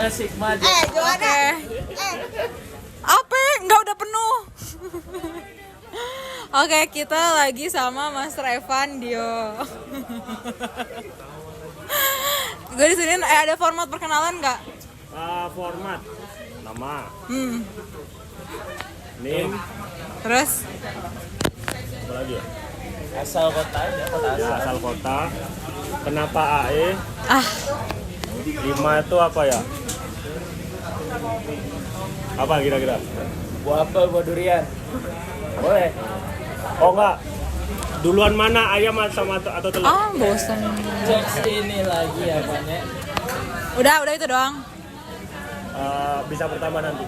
Sigma aja. Joanna. Oke. Apa? Enggak, udah penuh. Oke, kita lagi sama Mas Revan Dio. Gue di sini ada format perkenalan nggak? Format nama Hmm. name Terus? apa lagi ya? Asal kota aja, kota Ya, asal. asal kota. Kenapa AE? Ah, 5 itu apa ya? Apa kira-kira? Buah apel, buah durian. Boleh. Oh enggak. Duluan mana, ayam sama atau telur? bosan. Jokes ini lagi apa nek? Udah itu doang. Bisa bertambah nanti.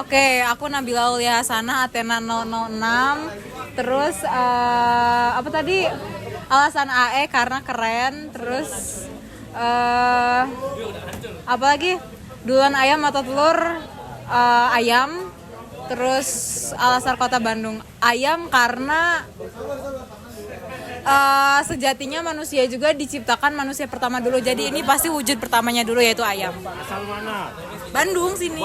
Oke, aku Nabila Aulia Hasanah, Athena 006. Terus apa tadi? Alasan AE karena keren. Terus apa lagi? Duluan ayam atau telur? Ayam. Terus alasan kota Bandung ayam karena sejatinya manusia juga diciptakan manusia pertama dulu. Jadi ini pasti wujud pertamanya dulu, yaitu ayam. Asal mana? Bandung sini.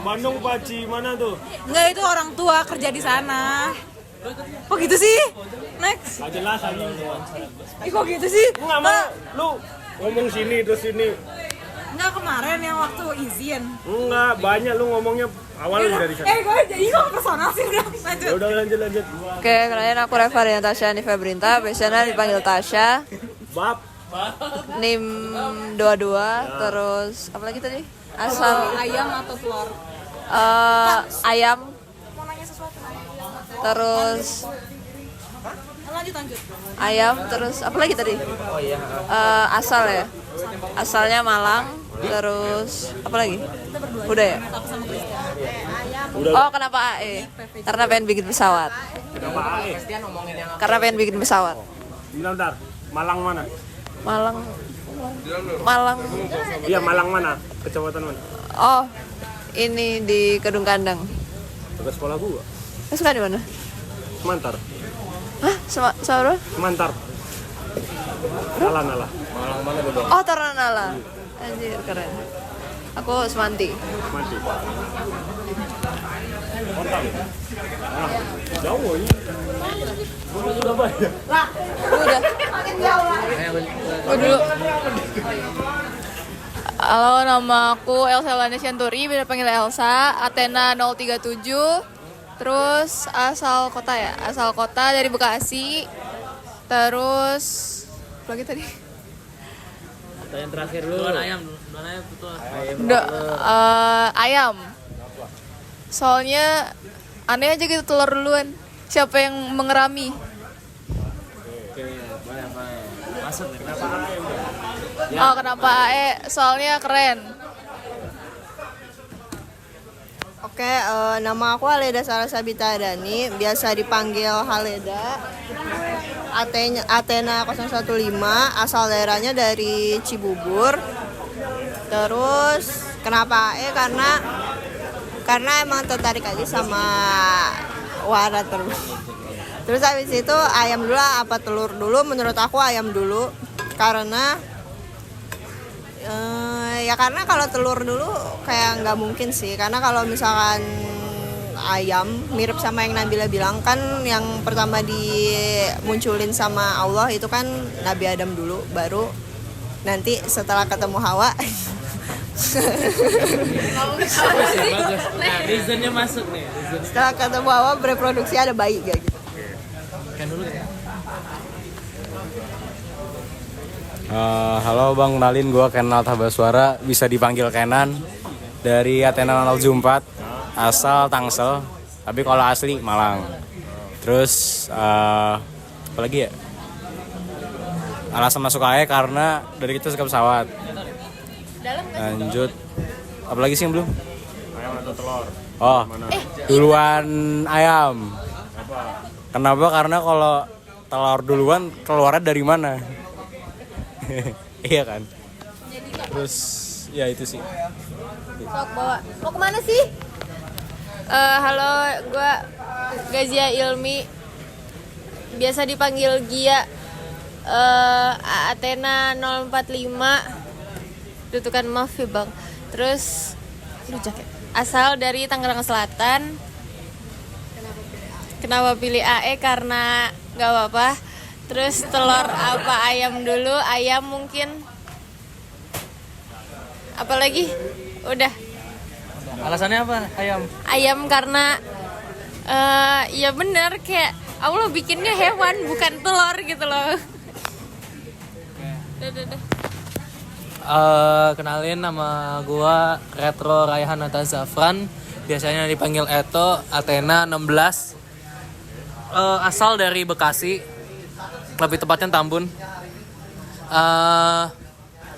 Bandung Paci mana tuh? Enggak, itu orang tua kerja di sana. Kok gitu sih? Next. Gak jelas aja. Ih, kok gitu sih? Enggak mau lu ngomong sini terus sini. Enggak, kemarin yang waktu izin. Enggak, banyak lu ngomongnya awalnya dari sana. Gue jadi kok personal sih, udah lanjut. Ya udah lanjut. Oke, kenalin aku Reva Tasya Nifa Brinta, biasanya dipanggil Tasya. Bab NIM 22, terus apa lagi tadi? Asal Ayam atau telur? ayam, Mau nanya sesuatu? terus Lanjut. ayam, terus apa lagi tadi? Oh iya. Asal ya, asalnya Malang, terus apa lagi? Udah ya? Aku sama Christian. Oh, kenapa AE? Karena pengen bikin pesawat. kenapa AE? Karena pengen bikin pesawat. Bentar. Malang mana? Malang. Iya, Malang mana? Kecamatan mana? Oh, ini di Kedung Kandang. Dekat sekolah gua. Suka di mana? Semantar. Hah? Sama Semantar. Nala. Malang mana tuh bang? Oh, Taranala. Anjir, keren. Aku Semanti. Mati. Kontak. Jauh ini. Udah banyak. Udah. Gue dulu. Halo, nama aku Elsa Lani Shanturi, bisa panggil Elsa. Athena 037. Terus asal kota ya? Asal kota dari Bekasi. Terus apa lagi tadi? Yang terakhir dulu. Duluan ayam betul. Ayam. Soalnya aneh aja gitu telur duluan. Siapa yang mengerami? Oke, boleh. Masuk nih. Kenapa ayam? Oh, kenapa AE? Soalnya keren. Oke, nama aku Haleda Sarah Sabita Dani, biasa dipanggil Haleda. Athena 015, asal daerahnya dari Cibubur. Terus kenapa AE? Karena emang tertarik aja sama warna terus. Terus habis itu ayam dulu apa telur dulu? Menurut aku ayam dulu, karena karena kalau telur dulu kayak nggak mungkin sih, karena kalau misalkan ayam mirip sama yang Nabila bilang kan, yang pertama dimunculin sama Allah itu kan Nabi Adam dulu, baru nanti setelah ketemu Hawa. Bagus. Nah, reasonnya masuk nih. Setelah ketemu Hawa bereproduksi ada bayi kayak gitu. Kan dulu ya. Halo Bang, kenalin gue Kenal Tabaswara, bisa dipanggil Kenan, dari Athena 074, asal Tangsel, tapi kalau asli Malang. Terus apa lagi ya? Alasan masuk AE karena dari kita suka pesawat. Lanjut, apa lagi sih yang belum? Ayam atau telur? Oh, duluan ayam. Kenapa? Karena kalau telur duluan, keluarnya dari mana? Iya kan. Terus ya itu sih. Sok bawa. Mau kemana sih? Halo, gue Gazia Ilmi, biasa dipanggil Gia. Athena 045. Dutukan maaf ya bang. Terus asal dari Tangerang Selatan. Kenapa pilih AE? Karena nggak apa-apa. Terus telur apa ayam dulu? Ayam mungkin. Apalagi? Udah. Alasannya apa ayam? Ayam karena ya bener kayak Allah bikinnya hewan bukan telur gitu loh. Udah. Kenalin, nama gua Retro Raihan Nata Zafran, biasanya dipanggil Eto, Athena 16. Asal dari Bekasi, lebih tepatnya Tambun.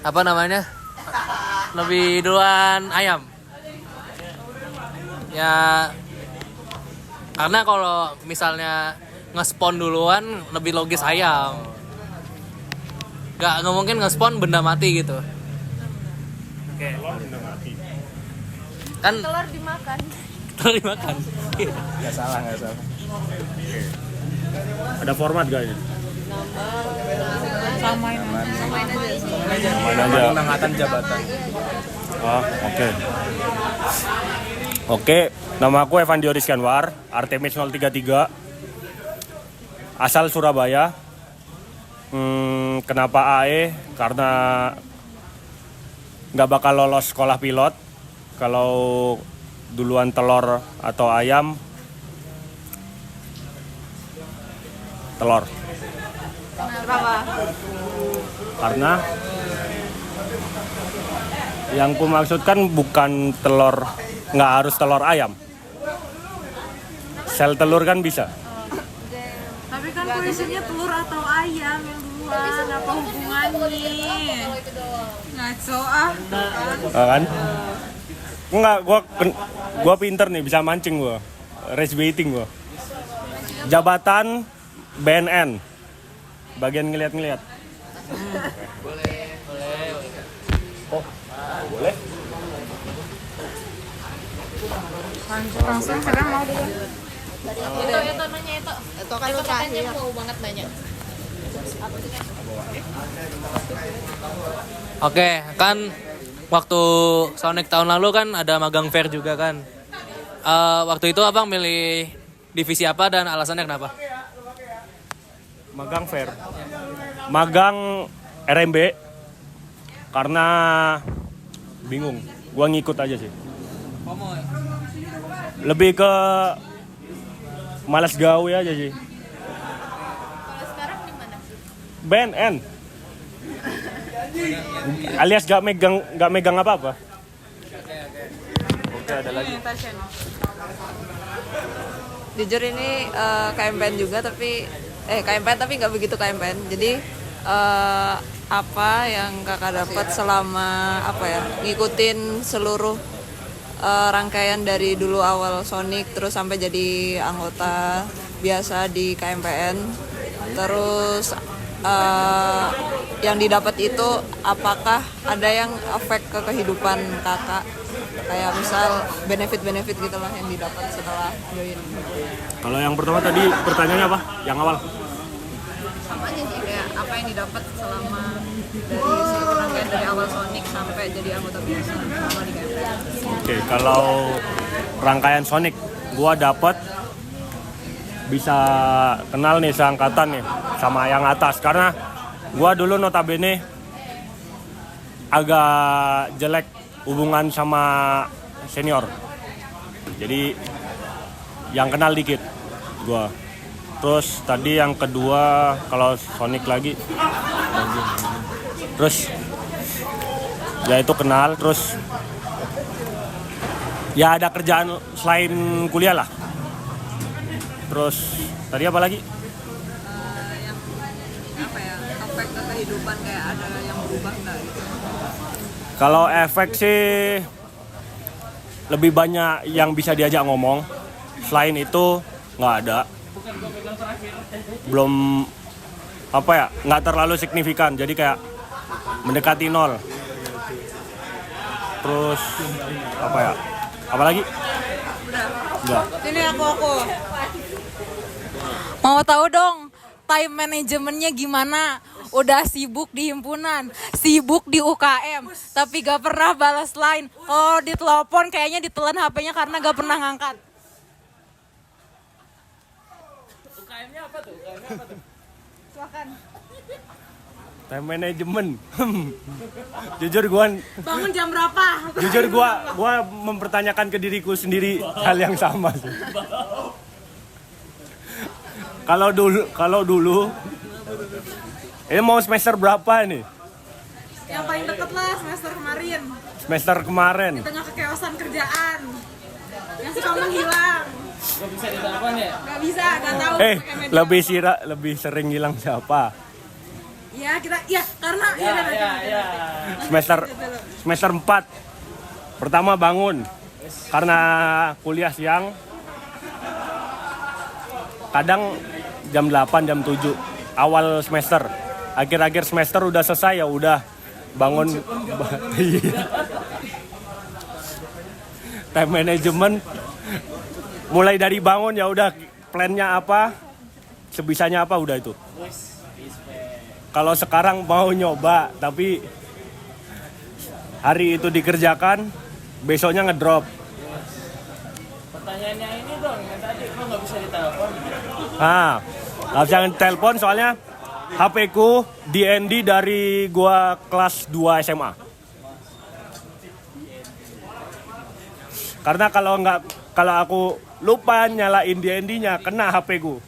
Apa namanya? Lebih duluan ayam. Ya, karena kalau misalnya nge-spawn duluan lebih logis ayam. Gak mungkin nge-spawn benda mati gitu. Oke. Benda mati. Kan Telur dimakan. telur dimakan. Nggak salah. Ada format gak ini? Samain aja. Mana aja. Angkatan jabatan. Oh, oke. Oke, nama aku Evan Dioris Kanwar, Artemis 033. Asal Surabaya. Kenapa AE? Karena nggak bakal lolos sekolah pilot. Kalau duluan telur atau ayam, telur. Kenapa? Karena yang ku maksudkan bukan telur, nggak harus telur ayam. Sel telur kan bisa. Tapi kan polisinya telur atau ayam yang duluan, apa hubungannya? Ngaco ah. Kan? Enggak, gua pinter nih, bisa mancing gua. Race baiting gua. Jabatan BNN. Bagian ngeliat-ngeliat. Oh, boleh. Langsung sekarang mau dulu. Itu nanya itu. Itu kan lu terakhir. Mau banget nanya. Oke, kan waktu Sonic tahun lalu kan ada magang fair juga kan. Waktu itu abang milih divisi apa dan alasannya kenapa? Magang fair. Magang RMB. Karena bingung. Gua ngikut aja sih. Lebih ke malas gawe aja sih. Kalau sekarang di mana? BNN. Alias gak megang apa-apa. Oke, ada lagi. Jujur ini KMPN juga tapi KMPN tapi nggak begitu KMPN. Jadi apa yang kakak dapat selama ngikutin seluruh rangkaian dari dulu awal Sonic terus sampai jadi anggota biasa di KMPN. Terus yang didapat itu apakah ada yang efek ke kehidupan kakak? Kayak misal benefit-benefit gitulah yang didapat setelah join. Kalau yang pertama tadi pertanyaannya apa? Yang awal. Sama aja sih kayak apa yang didapat selama dari seluruh rangkaian dari awal Sonic sampai jadi anggota biasa sama di KMPN. Oke, kalau rangkaian Sonic gua dapat bisa kenal nih seangkatan nih sama yang atas karena gua dulu notabene agak jelek hubungan sama senior. Jadi yang kenal dikit gua. Terus tadi yang kedua kalau Sonic lagi. Terus ya itu kenal terus ya ada kerjaan selain kuliah lah. Terus tadi apa lagi? Yang efek ke kehidupan kayak ada yang berubah nggak gitu? Kalau efek sih lebih banyak yang bisa diajak ngomong. Selain itu nggak ada. Belum nggak terlalu signifikan. Jadi kayak mendekati 0. Terus apa lagi? Udah. Sini aku. Mau tahu dong time manajemennya gimana Udah sibuk di himpunan, sibuk di UKM, tapi gak pernah balas line. Oh, ditelepon kayaknya ditelan HP-nya karena gak pernah ngangkat. UKM-nya apa tuh? Silakan. Time management. Jujur gua Bangun jam berapa? jujur gua mempertanyakan ke diriku sendiri hal yang sama sih. Kalau dulu ini mau semester berapa nih? Yang paling deket lah semester kemarin. Semester kemarin. Di tengah kekeosan kerjaan. Yang suka menghilang. Gak bisa ditelepon ya? Gak bisa, gak tahu. pakai media Lebih sering hilang siapa? Ya karena ya. Semester 4. Pertama bangun karena kuliah siang. Kadang jam 8, jam 7 awal semester. Akhir-akhir semester udah selesai ya udah bangun. Time management mulai dari bangun ya udah plannya apa, sebisanya apa udah itu. Kalau sekarang mau nyoba tapi hari itu dikerjakan, besoknya ngedrop. Pertanyaannya ini dong, yang tadi kok nggak bisa ditelepon? Nggak bisa telepon soalnya HP ku DND dari gua kelas 2 SMA. Karena kalau aku lupa nyalain DND-nya kena HP ku.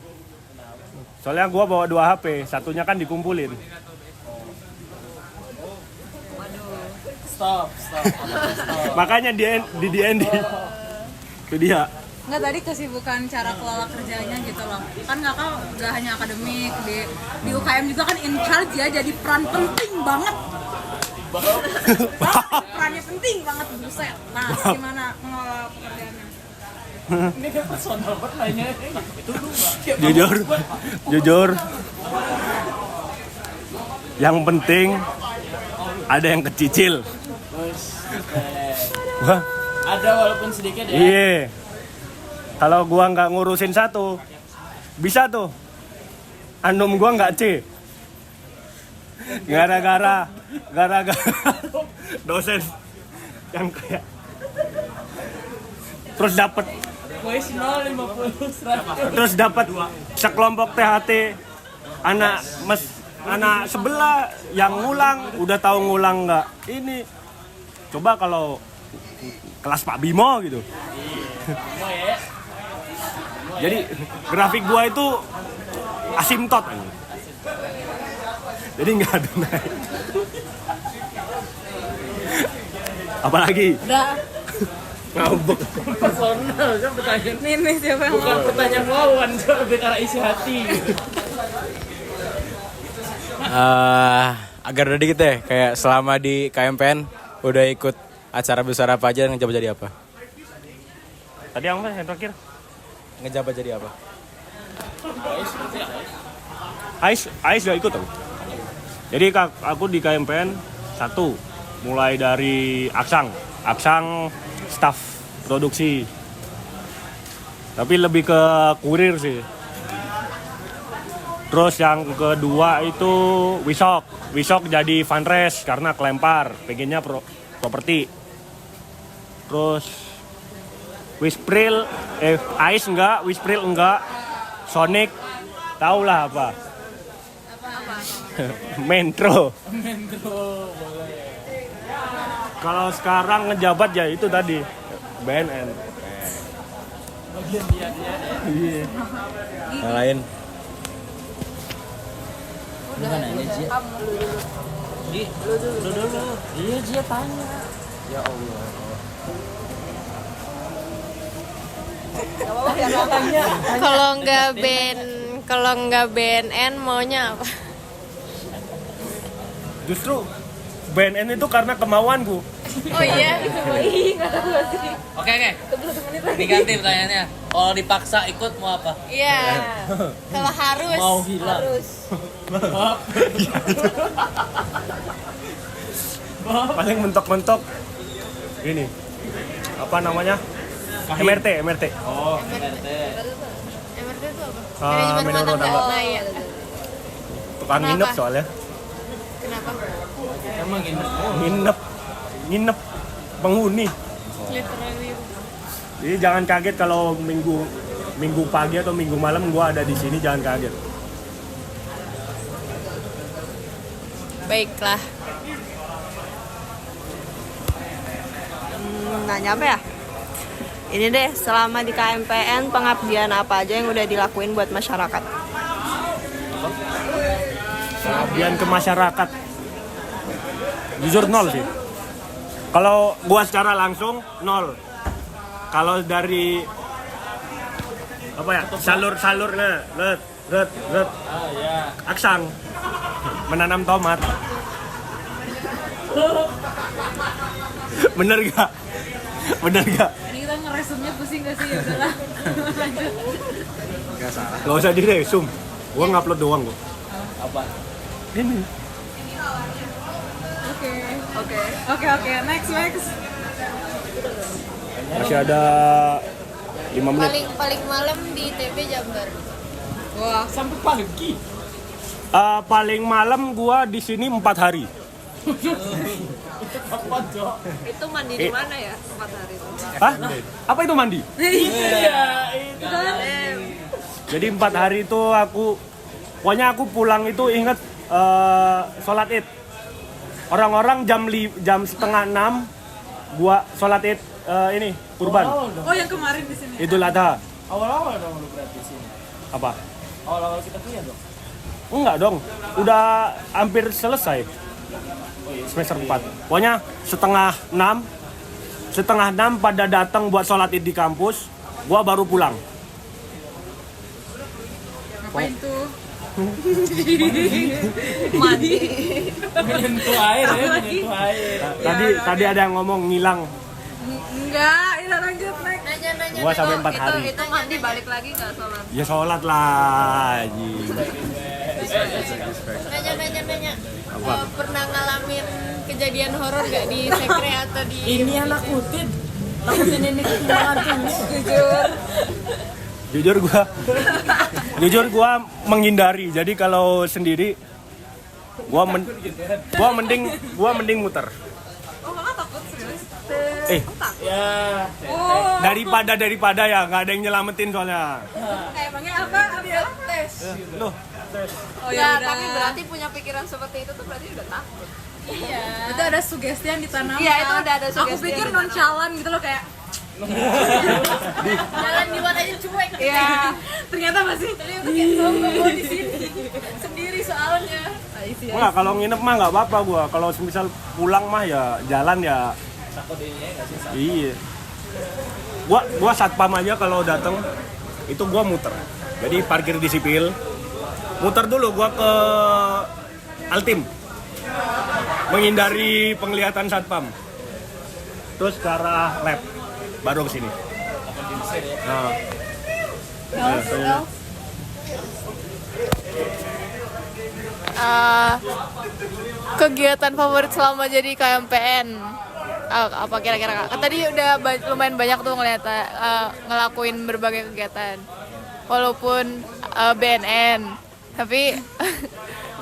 Soalnya gua bawa 2 HP, satunya kan dikumpulin. Stop. Makanya di DND. Itu dia. Nggak, tadi kesibukan cara kelola kerjanya gitu loh. Kan kakak nggak hanya akademik, di UKM juga kan in charge ya, jadi peran penting banget. Perannya penting banget, buset. Nah, gimana mengelola pekerjaannya? Ini kan personal banget nanya. Itu lu Mbak. Jujur. Yang penting ada yang kecicil. Wah, Ada walaupun sedikit ya. iya. Kalau gua nggak ngurusin satu, bisa tuh. Andum gua nggak C. Gara-gara dosen yang kayak terus dapat Voice 050 100. terus dapat sekelompok THT anak sebelah yang ngulang, udah tahu ngulang nggak ini, coba kalau kelas Pak Bimo gitu. Jadi grafik gua itu asimtot, jadi nggak ada naik. Apalagi Udah. ngambek. Personal kan pertanyaan. Nih siapa yang Bukan pertanyaan wawan, cuma lebih karena isi hati. Agar udah dikit deh, kayak selama di KMPN udah ikut acara besar apa aja, ngejabat jadi apa? Tadi yang apa yang terakhir? Ngejabat jadi apa? Ais gak ikut aku. Jadi aku di KMPN 1, mulai dari Aksang staff produksi. Tapi lebih ke kurir sih. Terus yang kedua itu Wisok jadi fundraise karena kelempar, pengennya properti. Terus Ais enggak, Wispril enggak, Sonic tau lah apa. Mentro. Kalau sekarang ngejabat ya itu tadi BNN. Bagian dia. Iya. Yang lain? Bukan aja Ji. Ji, lu dulu. Iya Ji, tanya. Ya Allah. Kalau nggak BNN maunya apa? Justru BNN itu karena kemauanku. Oh iya. Oke. Diganti pertanyaannya. Kalau dipaksa ikut mau apa? Iya. Kalau harus. Mau hilang. Paling mentok-mentok ini apa namanya? MRT. Oh, MRT. MRT itu apa? Manajemen rumah tangga. Nah, iya. Tukang nginep soalnya. apa? Emang gini. Nginep penghuni. Literally. Jadi jangan kaget kalau minggu pagi atau minggu malam gua ada di sini, jangan kaget. Baiklah. Nanya apa ya? Ini deh, selama di KMPN pengabdian apa aja yang udah dilakuin buat masyarakat? Pengabdian ke masyarakat. Jujur nol sih. Kalau gua secara langsung nol. Kalau dari apa ya, salur-salurnya, ret, aksang, menanam tomat. Bener gak? Ini kita ngeresumnya pusing gak sih? Ya udahlah. Lanjut. Gak usah diresum, gua ngupload doang kok. Apa? Ini. Oke, next. Masih ada 5 menit. Paling malam di ITB Jabar. Wah, Sampai pagi. Paling malam gua di sini 4 hari. Itu mandi di mana ya 4 hari itu? Hah? Apa itu mandi? Iya, itu. Jadi 4 hari itu pokoknya aku pulang itu inget sholat id. Orang-orang jam setengah 6 gua sholat id ini kurban. Oh, yang kemarin di sini. Idul Adha. Awal-awal dong lu berarti sini. Apa? Awal-awal kita punya dong. Enggak dong. Udah hampir selesai. Semester 4. Pokoknya setengah 6 pada datang buat sholat id di kampus, gua baru pulang. Ngapain tuh? Mandi. Menyentuh air ya, menyentuh air. Tadi ada yang ngomong ngilang. Enggak, ya lanjut next. Nanya-nanya. Gua sampai 4 hari. Itu mandi balik lagi nggak sholat? Ya sholat lah. anjing. Nanya. Apa? Pernah ngalamin kejadian horor gak di sekre atau di Ini yang nakutin ini ketinggalan terus. Jujur gua menghindari. Jadi kalau sendiri gua mending muter. Oh, kakak takut serius? Ya. Daripada ya nggak ada yang nyelamatin soalnya. Emangnya apa? Tes. Loh, Oh Ya, ya, tapi berarti punya pikiran seperti itu tuh berarti udah takut. Iya. Itu ada sugesti yang ditanam. Iya, itu udah ada Aku sugesti pikir yang ditanam. nonchalant gitu loh kayak jalan di luar aja cuek? Iya. ternyata masih Gue di sini sendiri soalnya. enggak, kalau nginep mah nggak apa-apa gua. Kalau misal pulang mah ya jalan ya. Iya. Gua satpam aja kalau datang itu gua muter. Jadi parkir di sipil. Muter dulu gua ke Altim. Menghindari penglihatan satpam. Terus ke arah lab. Baru ke sini. Nah. Kegiatan favorit selama jadi KMPN apa kira-kira Kak? Tadi udah lumayan banyak tuh ngelakuin berbagai kegiatan walaupun BNN tapi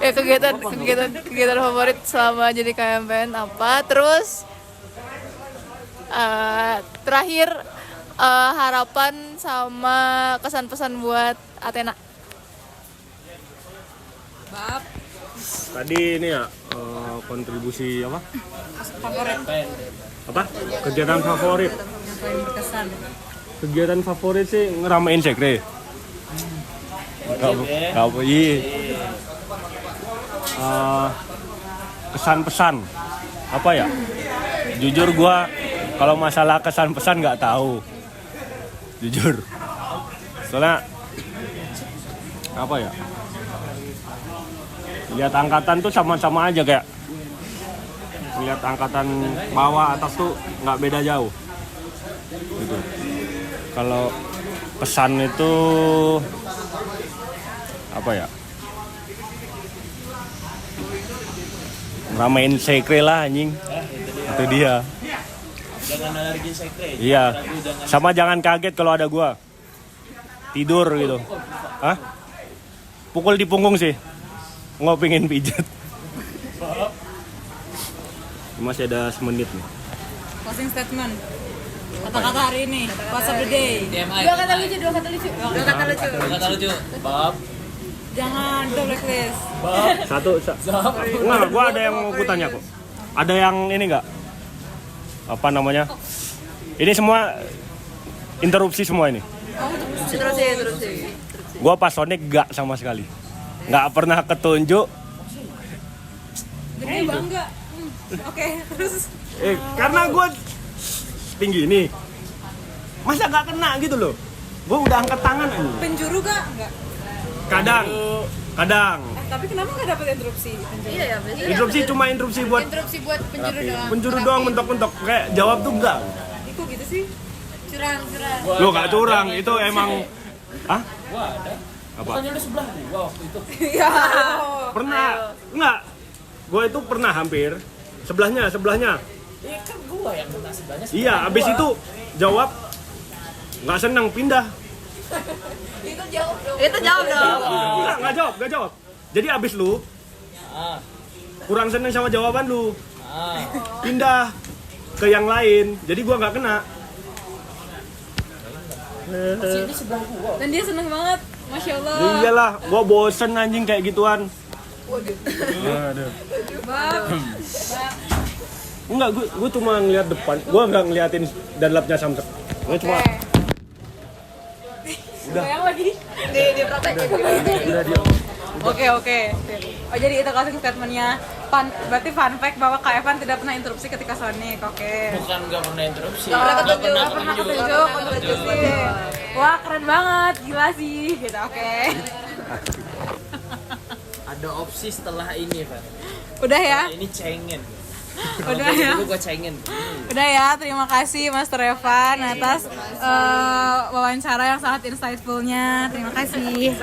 ya kegiatan favorit selama jadi KMPN apa, terus terakhir harapan sama kesan-pesan buat Athena. bab Tadi ini ya kontribusi apa? favorit Apa? Kegiatan favorit. yang paling berkesan. Kegiatan favorit sih ngeramein sekre. Apa iya. Kesan-pesan apa ya? Jujur gua kalau masalah kesan-pesan nggak tahu. Jujur. Soalnya apa ya? Lihat angkatan tuh sama-sama aja kayak. Lihat angkatan bawah atas tuh nggak beda jauh. Gitu. Kalau pesan itu apa ya? Ramein sekre lah anjing. Itu dia. Jangan alergi sekre. Iya. Sama jangan kaget kalau ada gua. Tidur gitu. Hah? Pukul di punggung sih. Nggak pengen pijat. Masih ada semenit nih. Closing statement. Kata-kata hari ini. Quotes of the day. TMI. Dua kata lucu. Kata lucu. Bob. Jangan double list. Enggak, gua ada yang mau kutanya kok. Ada yang ini enggak? Apa namanya? Ini semua interupsi semua ini. Terus. Gua pas Sonic gak sama sekali. Nggak pernah ketunjuk. Gede bangga. Oke, terus Karena gua tinggi ini. Masa gak kena gitu loh? Gua udah angkat tangan aja. penjuru gak? Enggak. Kadang. Tapi kenapa gak dapet interupsi? Iya, Interupsi cuma interupsi buat interupsi buat penjuru doang. penjuru doang mentok-mentok. Kayak jawab tuh enggak. Kok gitu sih? Curang. Lo gak curang, itu emang. Hah? Apa? Iya. Pernah. Enggak. Gue itu pernah hampir. Sebelahnya. Iya kan gua yang kena sebelahnya. Iya, abis itu jawab nggak seneng pindah. Itu jawab dong. Itu jawab dong. Nggak jawab. Jadi abis lu kurang seneng sama jawaban lu, pindah ke yang lain. Jadi gua nggak kena. Dan dia seneng banget. Masya Allah. Ya iyalah, gua bosen anjing kayak gituan. Aduh. Enggak, gue cuma ngeliat depan. Gue nggak ngeliatin danlapnya Samsung. Gue cuma. Udah. Yang lagi. Udah dia. Oke. Oh jadi itu closing statementnya. Berarti fun fact bahwa Kak Evan tidak pernah interupsi ketika Sonic. Oke. Bukan nggak pernah interupsi. Nggak pernah ketunjuk. Wah keren banget, gila sih. Gitu. Oke. Ada opsi setelah ini, Pak. Udah ya. Ini cengin. Udah ya. Gue cengin. Udah ya, terima kasih Mas Evan atas wawancara yang sangat insightful-nya. Terima kasih.